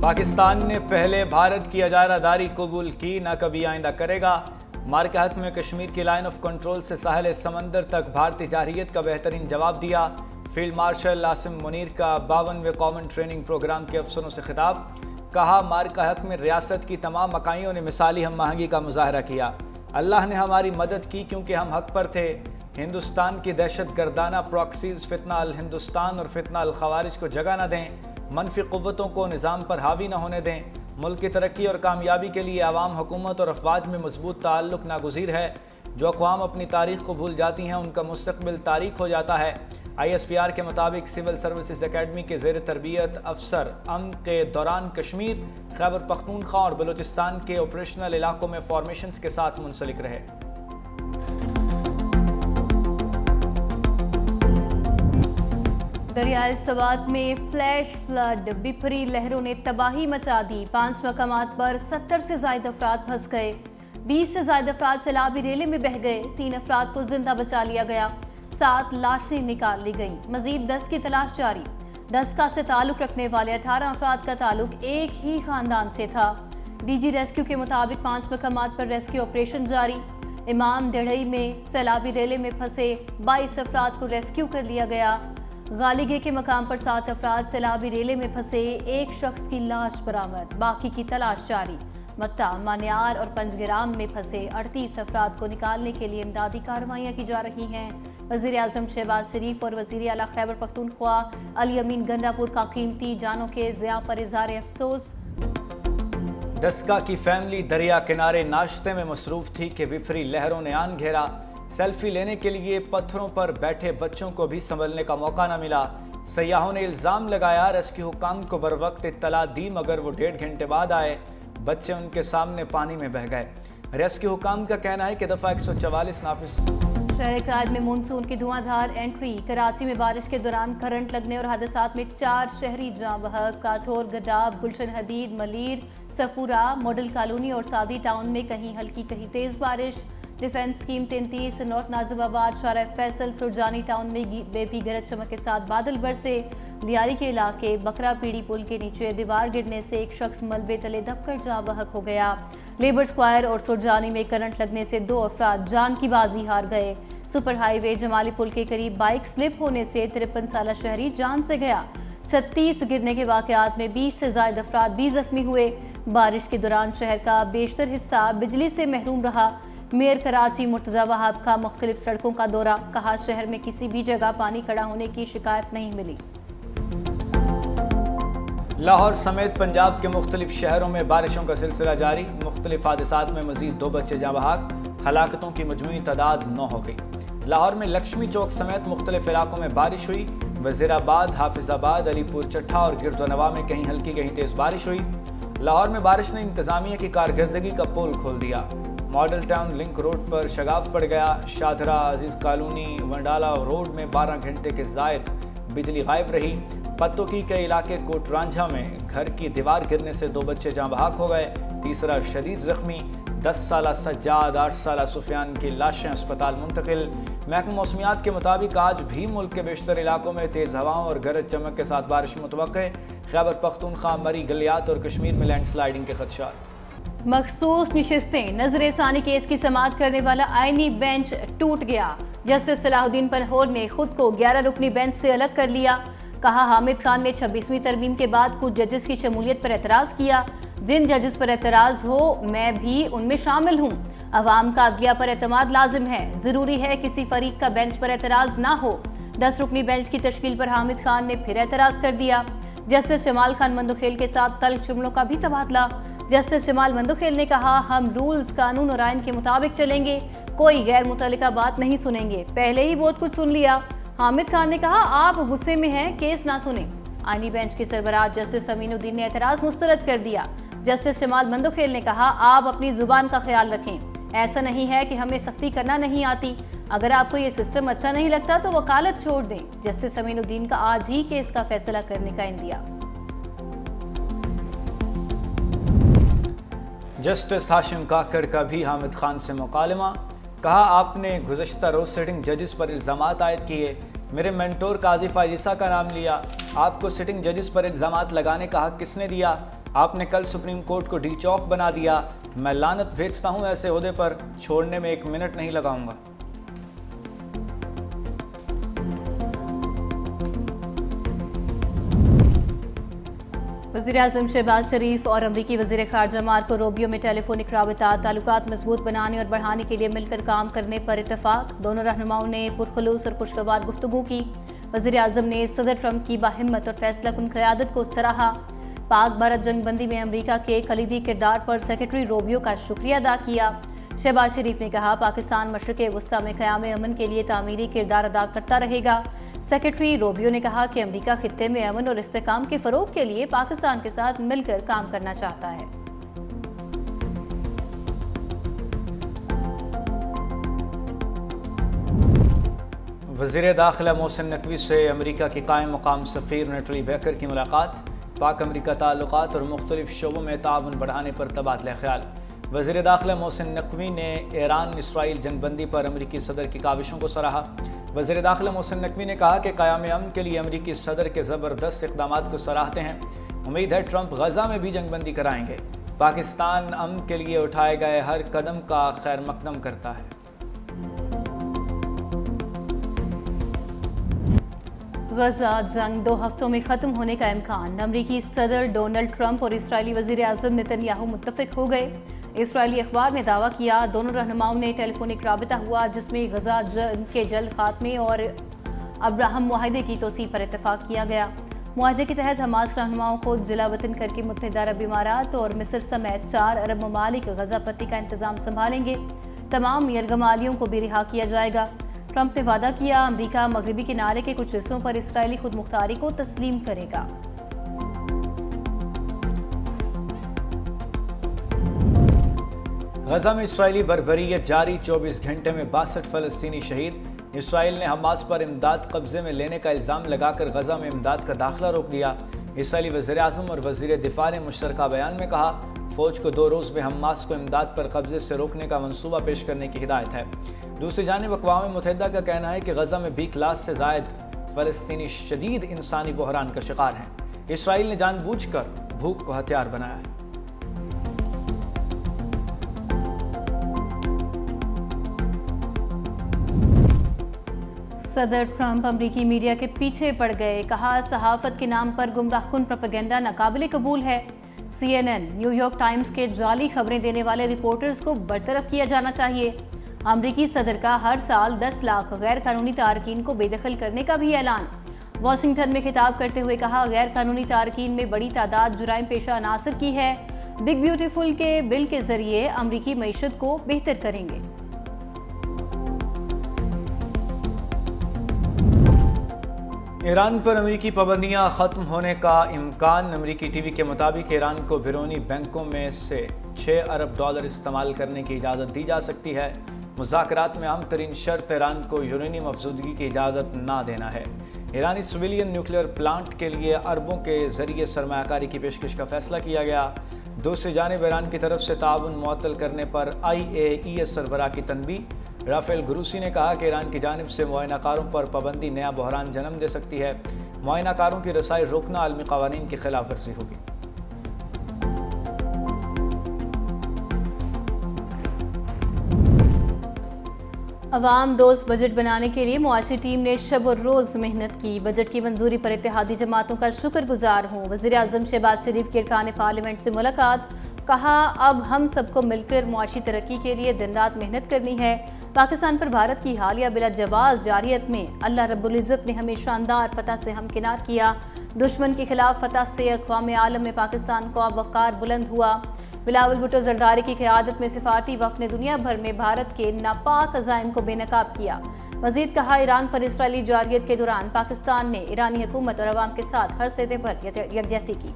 پاکستان نے پہلے بھارت کی اجارہ داری قبول کی، نہ کبھی آئندہ کرے گا۔ مارکہ حق میں کشمیر کی لائن آف کنٹرول سے ساحل سمندر تک بھارتی جارحیت کا بہترین جواب دیا۔ فیلڈ مارشل عاصم منیر کا 52ویں کامن ٹریننگ پروگرام کے افسروں سے خطاب۔ کہا، مارکہ حق میں ریاست کی تمام اکائیوں نے مثالی ہم آہنگی کا مظاہرہ کیا۔ اللہ نے ہماری مدد کی کیونکہ ہم حق پر تھے۔ ہندوستان کی دہشت گردانہ پراکسیز فتنہ الہندوستان اور فتنہ الخوارج کو جگہ نہ دیں، منفی قوتوں کو نظام پر حاوی نہ ہونے دیں۔ ملک کی ترقی اور کامیابی کے لیے عوام، حکومت اور افواج میں مضبوط تعلق ناگزیر ہے۔ جو اقوام اپنی تاریخ کو بھول جاتی ہیں ان کا مستقبل تاریک ہو جاتا ہے۔ ISPR کے مطابق سول سروسز اکیڈمی کے زیر تربیت افسر امن کے دوران کشمیر، خیبر پختونخوا اور بلوچستان کے آپریشنل علاقوں میں فارمیشنز کے ساتھ منسلک رہے۔ دریائے سوات میں فلیش فلڈ، بپھری لہروں نے تباہی مچا دی۔ 5 مقامات پر 70 سے زائد افراد پھنس گئے، 20 سے زائد افراد سیلابی ریلے میں بہہ گئے، 3 افراد کو زندہ بچا لیا گیا، 7 لاشیں نکال لی گئیں، مزید 10 کی تلاش جاری۔ ڈسکا سے تعلق رکھنے والے 18 افراد کا تعلق ایک ہی خاندان سے تھا۔ DG ریسکیو کے مطابق 5 مقامات پر ریسکیو آپریشن جاری۔ امام ڈڑھئی میں سیلابی ریلے میں پھنسے 22 افراد کو ریسکیو کر لیا گیا۔ غالیگے کے مقام پر 7 افراد سیلابی ریلے میں پھنسے، 1 شخص کی لاش برآمد، باقی کی تلاش جاری۔ مٹا، مانیار اور پنجگرام میں پھنسے 38 افراد کو نکالنے کے لیے امدادی کارروائیاں کی جا رہی ہیں۔ وزیر اعظم شہباز شریف اور وزیر اعلیٰ خیبر پختونخوا علی امین گنڈا پور کا قیمتی جانوں کے ضیاع پر اظہار افسوس۔ ڈسکا کی فیملی دریا کنارے ناشتے میں مصروف تھی کہ بپھری لہروں نے آن گھیرا۔ سیلفی لینے کے لیے پتھروں پر بیٹھے بچوں کو بھی سنبھلنے کا موقع نہ ملا۔ سیاحوں نے الزام لگایا ریسکیو حکام کو بروقت اطلاع دی مگر وہ 1.5 گھنٹے بعد آئے، بچے ان کے سامنے پانی میں بہہ گئے۔ ریسکیو حکام کا کہنا ہے کہ دفعہ 144 نافذ۔ شہر کرائب میں مونسون کی دھواں دھار انٹری۔ کراچی میں بارش کے دوران کرنٹ لگنے اور حادثات میں 4 شہری جاں بحق۔ کاتھور، گڈاب، گلشن حدید، ملیر، سفورہ، ماڈل کالونی اور سعدی ٹاؤن میں کہیں ہلکی کہیں تیز بارش۔ ڈیفنس اسکیم 33 نارتھ ناظم آباد، شارع فیصل، سرجانی ٹاؤن میں بھی گرج چمک کے ساتھ بادل برسے۔ لیاری کے علاقے بکرا پیڑی پل کے نیچے دیوار گرنے سے 1 شخص ملبے تلے دب کر جاں بحق ہو گیا۔ لیبر اسکوائر اور سرجانی میں کرنٹ لگنے سے 2 افراد جان کی بازی ہار گئے۔ سپر ہائی وے جمالی پل کے قریب بائک سلپ ہونے سے 53 سالہ شہری جان سے گیا۔ 36 گرنے کے واقعات میں 20 سے زائد افراد بھی زخمی ہوئے۔ بارش کے دوران شہر کا بیشتر حصہ بجلی سے محروم رہا۔ میئر کراچی مرتضی وہاب کا مختلف سڑکوں کا دورہ، کہا شہر میں کسی بھی جگہ پانی کھڑا ہونے کی شکایت نہیں ملی۔ لاہور سمیت پنجاب کے مختلف شہروں میں بارشوں کا سلسلہ جاری۔ مختلف حادثات میں مزید 2 بچے جاں بحق، ہلاکتوں کی مجموعی تعداد 9 ہو گئی۔ لاہور میں لکشمی چوک سمیت مختلف علاقوں میں بارش ہوئی۔ وزیر آباد، حافظ آباد، علی پور چٹھا اور گرد و نواح میں کہیں ہلکی کہیں تیز بارش ہوئی۔ لاہور میں بارش نے انتظامیہ کی کارکردگی کا پول کھول دیا۔ ماڈل ٹاؤن لنک روڈ پر شگاف پڑ گیا۔ شاہدرہ، عزیز کالونی، ونڈالہ روڈ میں 12 گھنٹے کے زائد بجلی غائب رہی۔ پتوکی کے علاقے کوٹ رانجھا میں گھر کی دیوار گرنے سے 2 بچے جاں بحق ہو گئے، تیسرا شدید زخمی۔ 10 سالہ سجاد، 8 سالہ سفیان کی لاشیں اسپتال منتقل۔ محکمہ موسمیات کے مطابق آج بھی ملک کے بیشتر علاقوں میں تیز ہواؤں اور گرج چمک کے ساتھ بارش متوقع۔ خیبر پختونخوا، مری، گلیات اور کشمیر میں لینڈ سلائیڈنگ کے خدشات۔ مخصوص نشستیں، نظر ثانی کیس کی سماعت کرنے والا آئینی بینچ ٹوٹ گیا۔ جسٹس صلاح الدین پنہور نے خود کو 11 رکنی بینچ سے الگ کر لیا۔ کہا، حامد خان نے 26ویں ترمیم کے بعد کچھ ججز کی شمولیت پر اعتراض کیا۔ جن ججز پر اعتراض ہو میں بھی ان میں شامل ہوں۔ عوام کا عدلیہ پر اعتماد لازم ہے، ضروری ہے کسی فریق کا بینچ پر اعتراض نہ ہو۔ 10 رکنی بینچ کی تشکیل پر حامد خان نے پھر اعتراض کر دیا۔ جسٹس جمال خان مندوخیل کے ساتھ تلخ جملوں کا بھی تبادلہ۔ جسٹس جمال مندوخیل نے کہا، ہم رولز، قانون اور آئین کے مطابق چلیں گے، کوئی غیر متعلقہ بات نہیں سنیں گے، پہلے ہی بہت کچھ سن لیا۔ حامد خان نے کہا، آپ غصے میں ہیں، کیس نہ سنیں۔ آئینی بینچ کے سربراہ جسٹس امین الدین نے اعتراض مسترد کر دیا۔ جسٹس جمال مندوخیل نے کہا، آپ اپنی زبان کا خیال رکھیں، ایسا نہیں ہے کہ ہمیں سختی کرنا نہیں آتی، اگر آپ کو یہ سسٹم اچھا نہیں لگتا تو وکالت چھوڑ دیں۔ جسٹس امین الدین کا آج ہی کیس کا فیصلہ کرنے کا اندیا۔ جسٹس ہاشم کاکڑ کا بھی حامد خان سے مکالمہ۔ کہا، آپ نے گزشتہ روز سٹنگ ججز پر الزامات عائد کیے، میرے مینٹور قاضی فائز عیسیٰ کا نام لیا۔ آپ کو سٹنگ ججز پر الزامات لگانے کا حق کس نے دیا؟ آپ نے کل سپریم کورٹ کو ڈی چوک بنا دیا، میں لعنت بھیجتا ہوں ایسے عہدے پر، چھوڑنے میں 1 منٹ نہیں لگاؤں گا۔ وزیراعظم شہباز شریف اور امریکی وزیر خارجہ مارکو روبیو میں ٹیلی فونک رابطہ تعلقات مضبوط بنانے اور بڑھانے کے لیے مل کر کام کرنے پر اتفاق۔ دونوں رہنماؤں نے پرخلوص اور خوشگوار گفتگو کی۔ وزیراعظم نے صدر ٹرمپ کی باہمت اور فیصلہ کن قیادت کو سراہا۔ پاک بھارت جنگ بندی میں امریکہ کے کلیدی کردار پر سیکرٹری روبیو کا شکریہ ادا کیا۔ شہباز شریف نے کہا پاکستان مشرق وسطی میں قیام امن کے لیے تعمیری کردار ادا کرتا رہے گا۔ سیکرٹری روبیو نے کہا کہ امریکہ خطے میں امن اور استحکام کے فروغ کے لیے پاکستان کے ساتھ مل کر کام کرنا چاہتا ہے۔ وزیر داخلہ محسن نقوی سے امریکہ کی قائم مقام سفیر نیٹلی بیکر کی ملاقات، پاک امریکہ تعلقات اور مختلف شعبوں میں تعاون بڑھانے پر تبادلہ خیال۔ وزیر داخلہ محسن نقوی نے ایران اسرائیل جنگ بندی پر امریکی صدر کی کاوشوں کو سراہا۔ وزیر داخلہ محسن نقوی نے کہا کہ قیام امن کے لیے امریکی صدر کے زبردست اقدامات کو سراہتے ہیں، امید ہے ٹرمپ غزہ میں بھی جنگ بندی کرائیں گے۔ پاکستان امن کے لیے اٹھائے گئے ہر قدم کا خیر مقدم کرتا ہے۔ غزہ جنگ 2 ہفتوں میں ختم ہونے کا امکان، امریکی صدر ڈونلڈ ٹرمپ اور اسرائیلی وزیر اعظم نتن یاہو متفق ہو گئے۔ اسرائیلی اخبار نے دعویٰ کیا دونوں رہنماؤں نے ٹیلی فونک رابطہ ہوا جس میں غزہ جنگ کے جلد خاتمے اور ابراہم معاہدے کی توسیع پر اتفاق کیا گیا۔ معاہدے کے تحت حماس رہنماؤں کو جلا وطن کر کے متحدہ عرب امارات اور مصر سمیت 4 عرب ممالک غزہ پٹی کا انتظام سنبھالیں گے۔ تمام یرغمالیوں کو بھی رہا کیا جائے گا۔ ٹرمپ نے وعدہ کیا امریکہ مغربی کنارے کے کچھ حصوں پر اسرائیلی خود مختاری کو تسلیم کرے گا۔ غزہ میں اسرائیلی بربریت جاری، 24 گھنٹے میں 62 فلسطینی شہید۔ اسرائیل نے حماس پر امداد قبضے میں لینے کا الزام لگا کر غزہ میں امداد کا داخلہ روک دیا۔ اسرائیلی وزیر اعظم اور وزیر دفاع نے مشترکہ بیان میں کہا فوج کو 2 روز میں حماس کو امداد پر قبضے سے روکنے کا منصوبہ پیش کرنے کی ہدایت ہے۔ دوسری جانب اقوام متحدہ کا کہنا ہے کہ غزہ میں 20 لاکھ سے زائد فلسطینی شدید انسانی بحران کا شکار ہیں۔ اسرائیل نے جان بوجھ کر بھوک کو ہتھیار بنایا ہے۔ صدر ٹرمپ امریکی میڈیا کے پیچھے پڑ گئے، کہا صحافت کے نام پر گمراہ کن پروپیگنڈا ناقابل قبول ہے۔ CNN، نیو یارک ٹائمز کے جعلی خبریں دینے والے رپورٹرز کو برطرف کیا جانا چاہیے۔ امریکی صدر کا ہر سال 10 لاکھ غیر قانونی تارکین کو بے دخل کرنے کا بھی اعلان۔ واشنگٹن میں خطاب کرتے ہوئے کہا غیر قانونی تارکین میں بڑی تعداد جرائم پیشہ عناصر کی ہے، بگ بیوٹیفل کے بل کے ذریعے امریکی معیشت کو بہتر کریں گے۔ ایران پر امریکی پابندیاں ختم ہونے کا امکان، امریکی ٹی وی کے مطابق ایران کو بیرونی بینکوں میں سے $6 ارب استعمال کرنے کی اجازت دی جا سکتی ہے۔ مذاکرات میں اہم ترین شرط ایران کو یورینیم افزودگی کی اجازت نہ دینا ہے۔ ایرانی سویلین نیوکلیئر پلانٹ کے لیے اربوں کے ذریعے سرمایہ کاری کی پیشکش کا فیصلہ کیا گیا۔ دوسری جانب ایران کی طرف سے تعاون معطل کرنے پر IAEA سربراہ کی تنبیہ۔ رافیل گروسی نے کہا کہ ایران کی جانب سے معائنہ کاروں پر پابندی نیا بحران جنم دے سکتی ہے۔ معائنہ کاروں کی رسائی روکنا عالمی قوانین کی خلاف ورزی ہوگی۔ عوام دوست بجٹ بنانے کے لیے معاشی ٹیم نے شب و روز محنت کی، بجٹ کی منظوری پر اتحادی جماعتوں کا شکر گزار ہوں۔ وزیر اعظم شہباز شریف کی ارکان پارلیمنٹ سے ملاقات، کہا اب ہم سب کو مل کر معاشی ترقی کے لیے دن رات محنت کرنی ہے۔ پاکستان پر بھارت کی حالیہ بلا جواز جارحیت میں اللہ رب العزت نے ہمیں شاندار فتح سے ہمکنار کیا۔ دشمن کے خلاف فتح سے اقوام عالم میں پاکستان کو وقار بلند ہوا۔ بلاول بھٹو زرداری کی قیادت میں سفارتی وفد نے دنیا بھر میں بھارت کے ناپاک عزائم کو بے نقاب کیا۔ مزید کہا ایران پر اسرائیلی جارحیت کے دوران پاکستان نے ایرانی حکومت اور عوام کے ساتھ ہر سطح پر یکجہتی کی۔